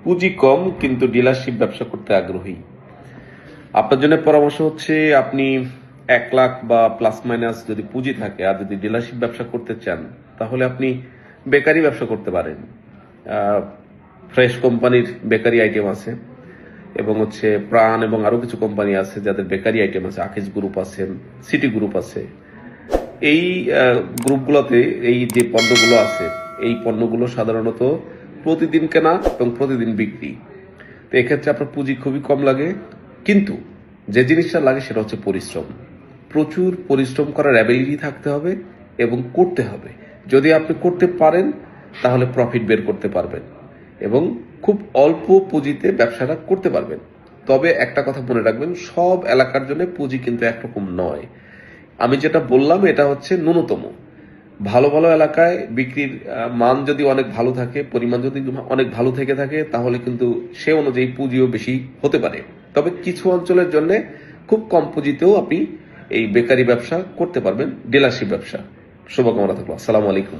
পুঁজি কম কিন্তু ডিলারশিপ ব্যবসা করতে আগ্রহী। আপনার জন্য পরামর্শ হচ্ছে আপনি 1 লাখ বা প্লাস মাইনাস যদি পুঁজি থাকে আর যদি ডিলারশিপ ব্যবসা করতে চান তাহলে আপনি বেকারি ব্যবসা করতে পারেন। ফ্রেশ কোম্পানির বেকারি আইটেম আছে এবং প্রাণ এবং আরো কিছু কোম্পানি আছে যাদের বেকারি আইটেম আছে, আকিজ গ্রুপ আছে, সিটি গ্রুপ আছে। এই গ্রুপগুলোতে এই যে পণ্যগুলো আছে এই পণ্যগুলো সাধারণত প্রতিদিন কেনা এবং প্রতিদিন বিক্রি। তো এক্ষেত্রে আপনার পুঁজি খুবই কম লাগে, কিন্তু যে জিনিসটা লাগে সেটা হচ্ছে পরিশ্রম। প্রচুর পরিশ্রম করার অ্যাবিলিটি থাকতে হবে এবং করতে হবে। যদি আপনি করতে পারেন তাহলে প্রফিট বের করতে পারবেন এবং খুব অল্প পুঁজিতে ব্যবসাটা করতে পারবেন। তবে একটা কথা মনে রাখবেন, সব এলাকার জন্য পুঁজি কিন্তু একরকম নয়। আমি যেটা বললাম এটা হচ্ছে ন্যূনতম। ভালো ভালো এলাকায় বিক্রির মান যদি অনেক ভালো থাকে, পরিমাণ যদি অনেক ভালো থেকে থাকে, তাহলে কিন্তু সে অনুযায়ী পুঁজিও বেশি হতে পারে। তবে কিছু অঞ্চলের জন্য খুব কম পুঁজিতেও আপনি এই বেকারি ব্যবসা করতে পারবেন, ডিলারশিপ ব্যবসা। শুভকামনা থাকলো। আসসালামু আলাইকুম।